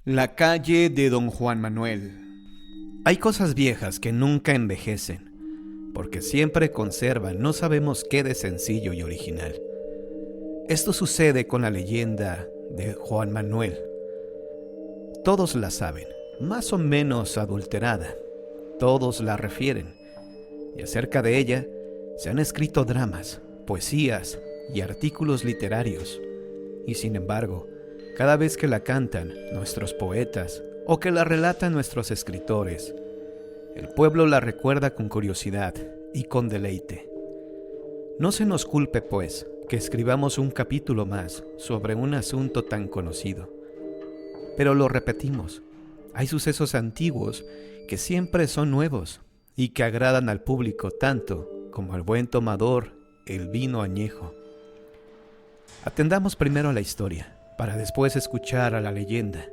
La calle de Don Juan Manuel. Hay cosas viejas que nunca envejecen, porque siempre conservan no sabemos qué de sencillo y original. Esto sucede con la leyenda de Juan Manuel. Todos la saben, más o menos adulterada. Todos la refieren, y acerca de ella se han escrito dramas, poesías y artículos literarios. Y sin embargo, cada vez que la cantan nuestros poetas o que la relatan nuestros escritores, el pueblo la recuerda con curiosidad y con deleite. No se nos culpe, pues, que escribamos un capítulo más sobre un asunto tan conocido. Pero lo repetimos, hay sucesos antiguos que siempre son nuevos y que agradan al público tanto como al buen tomador el vino añejo. Atendamos primero a la historia, para después escuchar a la leyenda.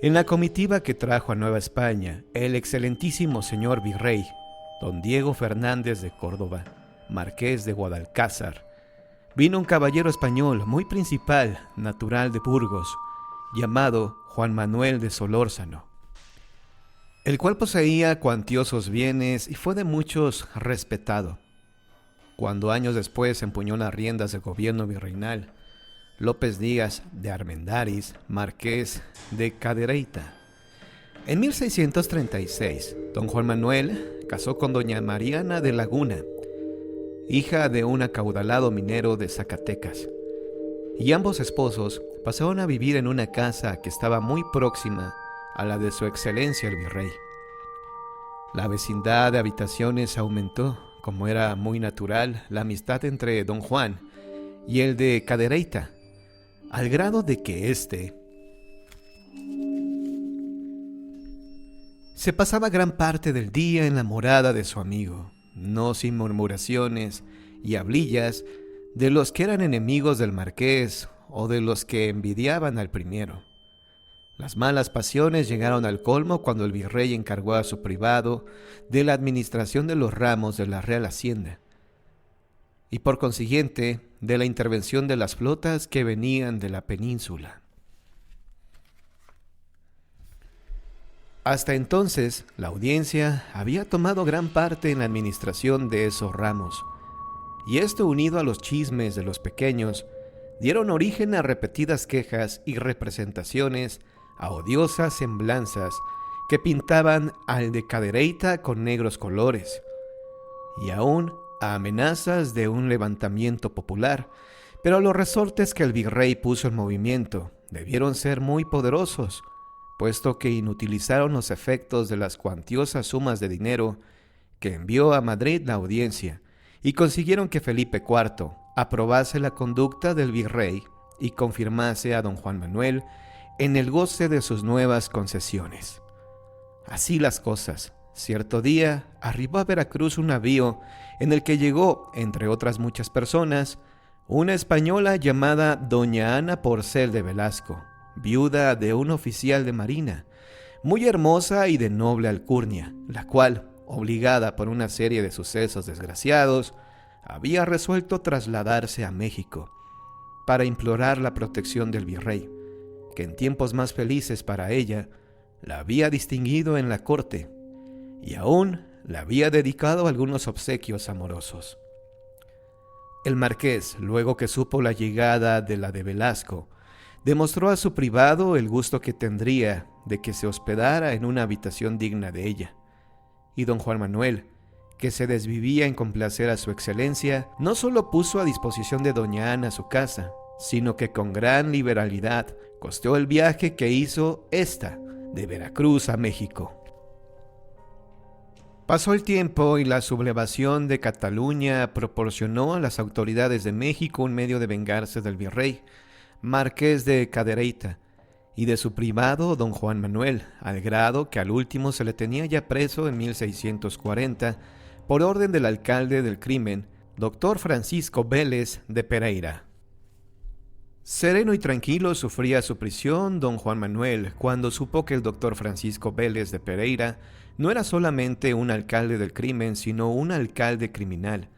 En la comitiva que trajo a Nueva España el excelentísimo señor virrey, don Diego Fernández de Córdoba, marqués de Guadalcázar, vino un caballero español muy principal, natural de Burgos, llamado Juan Manuel de Solórzano, el cual poseía cuantiosos bienes y fue de muchos respetado. Cuando años después empuñó las riendas del gobierno virreinal, López Díaz de Armendáriz, marqués de Cadereyta. En 1636, don Juan Manuel casó con doña Mariana de Laguna, hija de un acaudalado minero de Zacatecas, y ambos esposos pasaron a vivir en una casa que estaba muy próxima a la de su excelencia el virrey. La vecindad de habitaciones aumentó, como era muy natural, la amistad entre don Juan y el de Cadereyta, al grado de que éste se pasaba gran parte del día en la morada de su amigo, no sin murmuraciones y hablillas de los que eran enemigos del marqués o de los que envidiaban al primero. Las malas pasiones llegaron al colmo cuando el virrey encargó a su privado de la administración de los ramos de la Real Hacienda y por consiguiente de la intervención de las flotas que venían de la península. Hasta entonces, la audiencia había tomado gran parte en la administración de esos ramos, y esto unido a los chismes de los pequeños, dieron origen a repetidas quejas y representaciones a odiosas semblanzas que pintaban al de Cadereyta con negros colores, y aún a amenazas de un levantamiento popular, pero los resortes que el virrey puso en movimiento debieron ser muy poderosos, puesto que inutilizaron los efectos de las cuantiosas sumas de dinero que envió a Madrid la audiencia y consiguieron que Felipe IV aprobase la conducta del virrey y confirmase a don Juan Manuel en el goce de sus nuevas concesiones. Así las cosas, cierto día arribó a Veracruz un navío en el que llegó, entre otras muchas personas, una española llamada doña Ana Porcel de Velasco, viuda de un oficial de marina, muy hermosa y de noble alcurnia, la cual, obligada por una serie de sucesos desgraciados, había resuelto trasladarse a México para implorar la protección del virrey, que en tiempos más felices para ella la había distinguido en la corte y aún le había dedicado algunos obsequios amorosos. El marqués, luego que supo la llegada de la de Velasco, demostró a su privado el gusto que tendría de que se hospedara en una habitación digna de ella, y don Juan Manuel, que se desvivía en complacer a su excelencia, no solo puso a disposición de doña Ana su casa, sino que con gran liberalidad costeó el viaje que hizo ésta de Veracruz a México. Pasó el tiempo y la sublevación de Cataluña proporcionó a las autoridades de México un medio de vengarse del virrey, marqués de Cadereyta, y de su privado don Juan Manuel, al grado que al último se le tenía ya preso en 1640 por orden del alcalde del crimen, doctor Francisco Vélez de Pereira. Sereno y tranquilo sufría su prisión don Juan Manuel cuando supo que el doctor Francisco Vélez de Pereira no era solamente un alcalde del crimen, sino un alcalde criminal,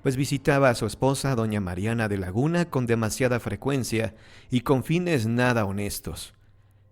pues visitaba a su esposa doña Mariana de Laguna con demasiada frecuencia y con fines nada honestos.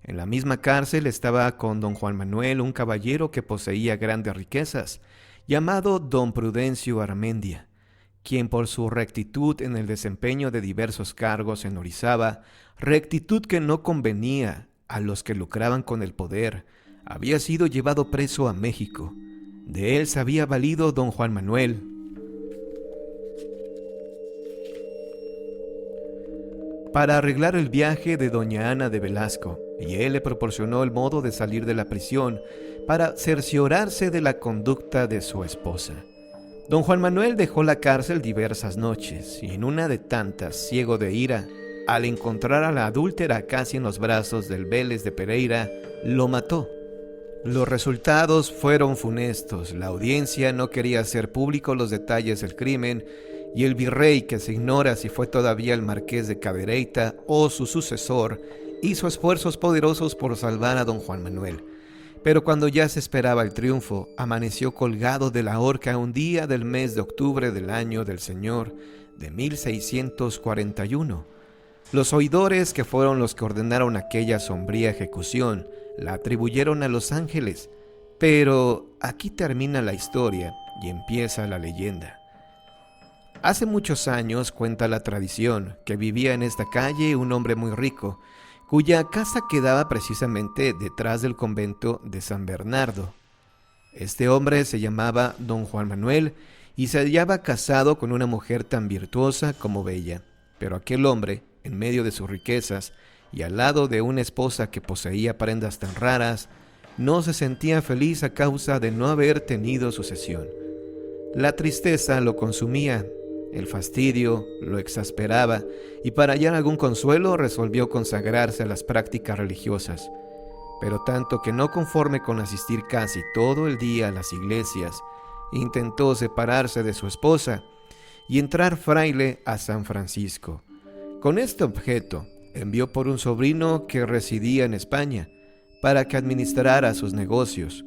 En la misma cárcel estaba con don Juan Manuel un caballero que poseía grandes riquezas, llamado don Prudencio Armendia, quien por su rectitud en el desempeño de diversos cargos en Orizaba, rectitud que no convenía a los que lucraban con el poder, había sido llevado preso a México. De él se había valido don Juan Manuel para arreglar el viaje de doña Ana de Velasco, y él le proporcionó el modo de salir de la prisión para cerciorarse de la conducta de su esposa. Don Juan Manuel dejó la cárcel diversas noches, y en una de tantas, ciego de ira, al encontrar a la adúltera casi en los brazos del Vélez de Pereira, lo mató. Los resultados fueron funestos. La audiencia no quería hacer público los detalles del crimen, y el virrey, que se ignora si fue todavía el marqués de Cadereyta o su sucesor, hizo esfuerzos poderosos por salvar a don Juan Manuel. Pero cuando ya se esperaba el triunfo, amaneció colgado de la horca un día del mes de octubre del año del Señor de 1641. Los oidores, que fueron los que ordenaron aquella sombría ejecución, la atribuyeron a los ángeles. Pero aquí termina la historia y empieza la leyenda. Hace muchos años, cuenta la tradición, que vivía en esta calle un hombre muy rico, cuya casa quedaba precisamente detrás del convento de San Bernardo. Este hombre se llamaba don Juan Manuel y se hallaba casado con una mujer tan virtuosa como bella. Pero aquel hombre, en medio de sus riquezas y al lado de una esposa que poseía prendas tan raras, no se sentía feliz a causa de no haber tenido sucesión. La tristeza lo consumía, el fastidio lo exasperaba, y para hallar algún consuelo resolvió consagrarse a las prácticas religiosas. Pero tanto que no conforme con asistir casi todo el día a las iglesias, intentó separarse de su esposa y entrar fraile a San Francisco. Con este objeto, envió por un sobrino que residía en España para que administrara sus negocios.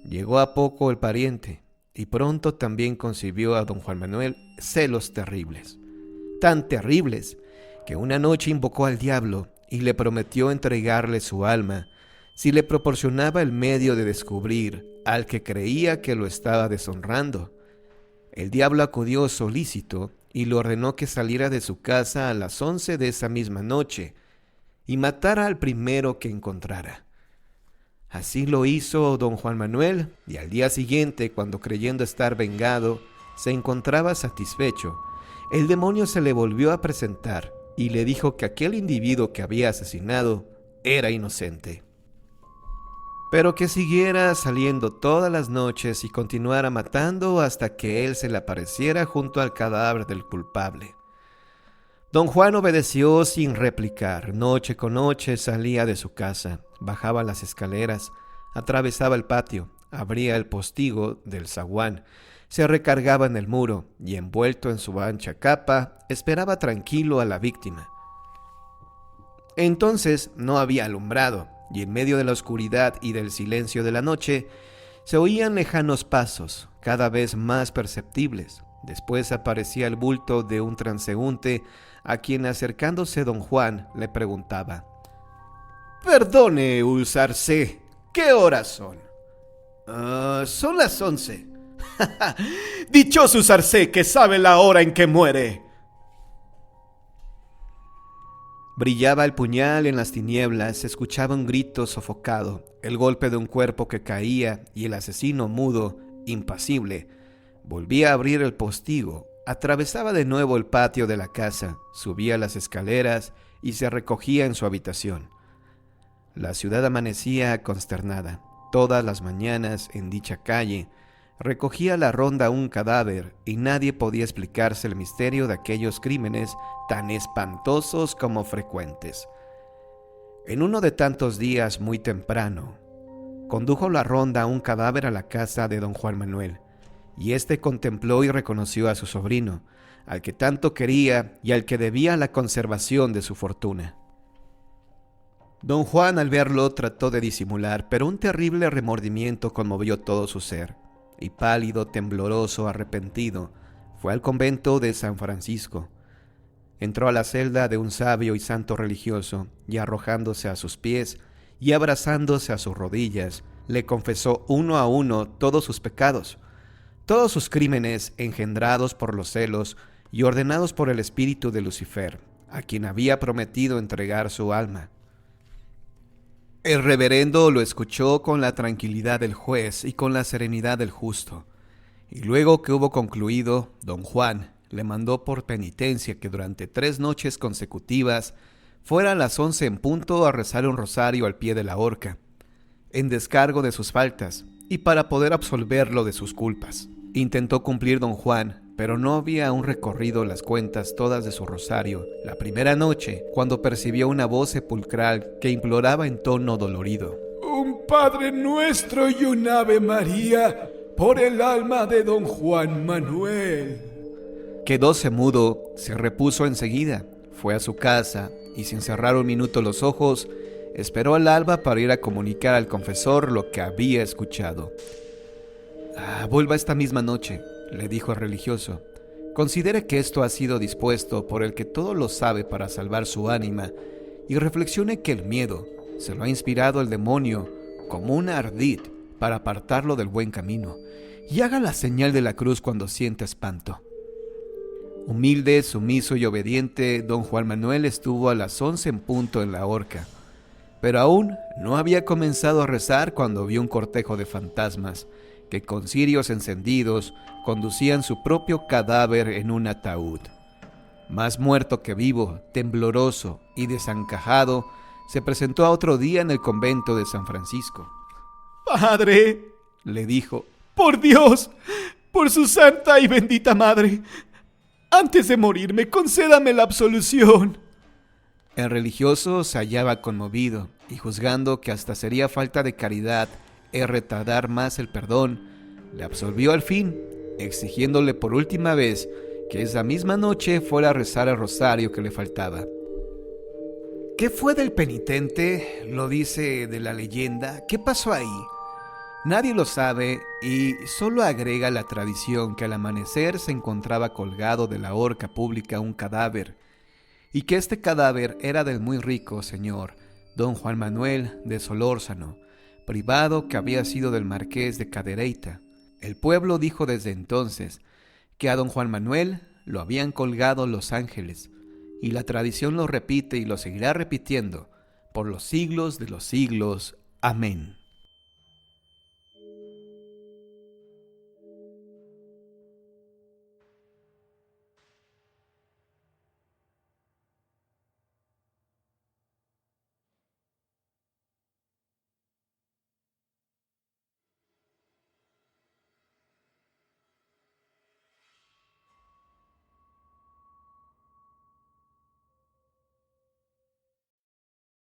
Llegó a poco el pariente, y pronto también concibió a don Juan Manuel celos terribles, tan terribles que una noche invocó al diablo y le prometió entregarle su alma si le proporcionaba el medio de descubrir al que creía que lo estaba deshonrando. El diablo acudió solícito y le ordenó que saliera de su casa a las 11 de esa misma noche y matara al primero que encontrara. Así lo hizo don Juan Manuel, y al día siguiente, cuando creyendo estar vengado, se encontraba satisfecho, el demonio se le volvió a presentar y le dijo que aquel individuo que había asesinado era inocente, pero que siguiera saliendo todas las noches y continuara matando hasta que él se le apareciera junto al cadáver del culpable. Don Juan obedeció sin replicar. Noche con noche salía de su casa, bajaba las escaleras, atravesaba el patio, abría el postigo del zaguán, se recargaba en el muro y, envuelto en su ancha capa, esperaba tranquilo a la víctima. Entonces no había alumbrado, y en medio de la oscuridad y del silencio de la noche se oían lejanos pasos, cada vez más perceptibles. Después aparecía el bulto de un transeúnte, a quien, acercándose don Juan, le preguntaba: «Perdone, Ulsarcé, ¿qué horas son?» «Son las 11». «Dichoso Ulsarcé, que sabe la hora en que muere». Brillaba el puñal en las tinieblas, se escuchaba un grito sofocado, el golpe de un cuerpo que caía, y el asesino mudo, impasible, volvía a abrir el postigo, atravesaba de nuevo el patio de la casa, subía las escaleras y se recogía en su habitación. La ciudad amanecía consternada. Todas las mañanas en dicha calle recogía la ronda un cadáver y nadie podía explicarse el misterio de aquellos crímenes tan espantosos como frecuentes. En uno de tantos días, muy temprano, condujo la ronda un cadáver a la casa de don Juan Manuel, y éste contempló y reconoció a su sobrino, al que tanto quería y al que debía la conservación de su fortuna. Don Juan, al verlo, trató de disimular, pero un terrible remordimiento conmovió todo su ser, y pálido, tembloroso, arrepentido, fue al convento de San Francisco. Entró a la celda de un sabio y santo religioso, y arrojándose a sus pies, y abrazándose a sus rodillas, le confesó uno a uno todos sus pecados, todos sus crímenes engendrados por los celos y ordenados por el espíritu de Lucifer, a quien había prometido entregar su alma. El reverendo lo escuchó con la tranquilidad del juez y con la serenidad del justo, y luego que hubo concluido, don Juan le mandó por penitencia que durante 3 noches consecutivas fuera a las 11 en punto a rezar un rosario al pie de la horca, en descargo de sus faltas y para poder absolverlo de sus culpas. Intentó cumplir don Juan, pero no había aún recorrido las cuentas todas de su rosario la primera noche, cuando percibió una voz sepulcral que imploraba en tono dolorido: un Padre Nuestro y un Ave María por el alma de don Juan Manuel. Quedóse mudo, se repuso enseguida, fue a su casa y sin cerrar un minuto los ojos, esperó al alba para ir a comunicar al confesor lo que había escuchado. Vuelva esta misma noche, le dijo el religioso. Considere que esto ha sido dispuesto por el que todo lo sabe para salvar su ánima y reflexione que el miedo se lo ha inspirado el demonio como un ardid para apartarlo del buen camino, y haga la señal de la cruz cuando sienta espanto. Humilde, sumiso y obediente, don Juan Manuel estuvo a las 11 en punto en la horca, pero aún no había comenzado a rezar cuando vio un cortejo de fantasmas que con cirios encendidos conducían su propio cadáver en un ataúd. Más muerto que vivo, tembloroso y desencajado, se presentó a otro día en el convento de San Francisco. «Padre», le dijo, «por Dios, por su santa y bendita madre, antes de morirme, concédame la absolución». El religioso se hallaba conmovido y juzgando que hasta sería falta de caridad retardar más el perdón, le absolvió al fin, exigiéndole por última vez que esa misma noche fuera a rezar el rosario que le faltaba. ¿Qué fue del penitente? Lo dice de la leyenda. ¿Qué pasó ahí? Nadie lo sabe y solo agrega la tradición que al amanecer se encontraba colgado de la horca pública un cadáver, y que este cadáver era del muy rico señor don Juan Manuel de Solórzano, privado que había sido del marqués de Cadereyta. El pueblo dijo desde entonces que a don Juan Manuel lo habían colgado los ángeles, y la tradición lo repite y lo seguirá repitiendo por los siglos de los siglos. Amén.